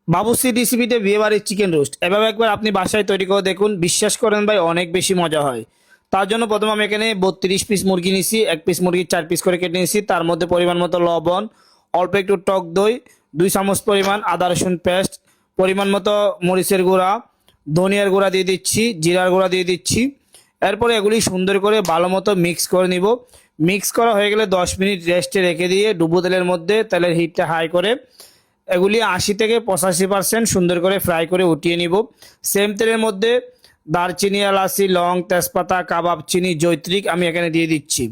বাবুসি রেসিপিতে বিয়েবাড়ির chicken roast এভাবে একবার আপনি বাসায় তৈরি করে দেখুন, বিশ্বাস করেন ভাই অনেক বেশি মজা হয়। তার জন্য প্রথমে আমি এখানে 32 পিস মুরগি নিয়েছি, 1 পিস মুরগি 4 পিস করে কেটে নিয়েছি। তার মধ্যে পরিমাণ মতো লবণ, অল্প একটু টক দই, 2 চামচ পরিমাণ আদা রসুন পেস্ট, পরিমাণ মতো মরিচের গুঁড়া, ধনিয়ার গুঁড়া দিয়ে দিচ্ছি, জিরার গুঁড়া দিয়ে দিচ্ছি। এরপরে এগুলি সুন্দর করে ভালো মতো মিক্স করে নিব। মিক্স করা হয়ে গেলে 10 মিনিট রেস্টে রেখে দিয়ে ডুবো তেলের মধ্যে, তেলের হিটটা হাই করে এগুলি 80 থেকে 85% সুন্দর করে ফ্রাই করে উঠিয়ে নিব। সেম তেলের মধ্যে দারচিনি, এলাচি, লং, তেজপাতা, কাবাব চিনি, জৈত্রিক আমি এখানে দিয়ে দিচ্ছি।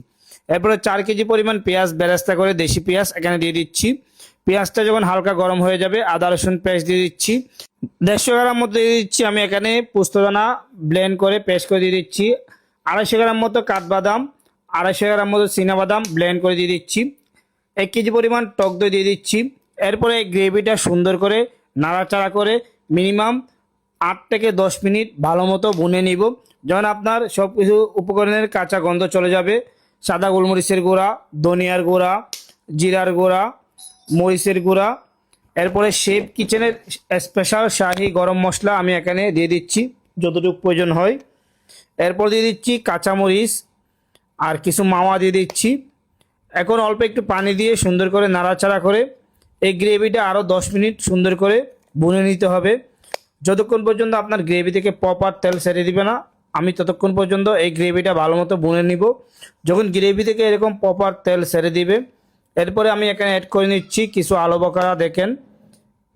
এরপরে 4 কেজি পরিমাণ পেঁয়াজ বেরেস্তা করে দেশি পেঁয়াজ এখানে দিয়ে দিচ্ছি। পেঁয়াজটা যখন হালকা গরম হয়ে যাবে আদা রসুন পেস্ট দিয়ে দিচ্ছি। 150 গ্রাম মতো দিয়ে দিচ্ছি আমি এখানে পোস্তদানা ব্লেন্ড করে পেস্ট করে দিয়ে দিচ্ছি। 250 গ্রাম মতো কাঠবাদাম, 250 গ্রাম মতো চীনাবাদাম ব্লেন্ড করে দিয়ে দিচ্ছি। 1 কেজি পরিমাণ টক দই দিয়ে দিচ্ছি। এরপরে গ্রেভিটা সুন্দর করে নাড়াচাড়া করে মিনিমাম 8 থেকে 10 মিনিট ভালো মতো ভুনে নিব। যখন আপনার সব কিছু উপকরণের কাঁচা গন্ধ চলে যাবে, সাদা গোলমরিচের গুঁড়া, ধনিয়ার গুঁড়া, জিরার গুঁড়া, মরিচের গুঁড়া, এরপরে শেফ কিচেনের স্পেশাল শাহি গরম মশলা আমি এখানে দিয়ে দিচ্ছি যতটুকু প্রয়োজন হয়। এরপর দিয়ে দিচ্ছি কাঁচামরিচ আর কিছু মাওয়া দিয়ে দিচ্ছি। এখন অল্প একটু পানি দিয়ে সুন্দর করে নাড়াচাড়া করে এই গ্রেভিটা আরও 10 মিনিট সুন্দর করে ভুনে নিতে হবে, যতক্ষণ পর্যন্ত আপনার গ্রেভি থেকে প্রপার তেল ছেড়ে দিবে না। আমি ততক্ষণ পর্যন্ত এই গ্রেভিটা ভালো মতো ভুনে নিব। যখন গ্রেভি থেকে এরকম প্রপার তেল ছেড়ে দিবে, এরপরে আমি এখানে অ্যাড করে নিচ্ছি কিছু আলু বখরা, দেখেন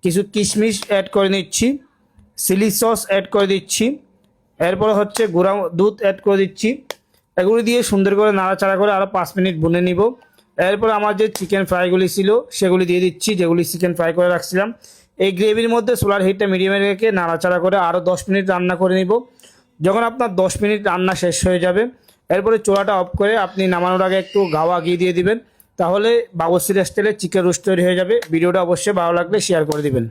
কিছু কিশমিশ অ্যাড করে নিচ্ছি, চিলি সস অ্যাড করে দিচ্ছি, এরপরে হচ্ছে গুঁড়া দুধ অ্যাড করে দিচ্ছি। এগুলি দিয়ে সুন্দর করে নাড়াচাড়া করে আরও 5 মিনিট ভুনে নিব। এরপর আমার যে চিকেন ফ্রাইগুলি ছিল সেগুলি দিয়ে দিচ্ছি, যেগুলি চিকেন ফ্রাই করে রাখছিলাম। এই গ্রেভির মধ্যে সোলার হিটটা মিডিয়ামে রেখে নাড়াচাড়া করে আরও 10 মিনিট রান্না করে নিব। যখন আপনার 10 মিনিট রান্না শেষ হয়ে যাবে, এরপরে চুলাটা অফ করে আপনি নামানোর আগে একটু গাওয়া ঘি দিয়ে দিবেন, তাহলে বাবুসির স্টাইলে চিকেন রোস্ট তৈরি হয়ে যাবে। ভিডিওটা অবশ্যই ভালো লাগলে শেয়ার করে দিবেন।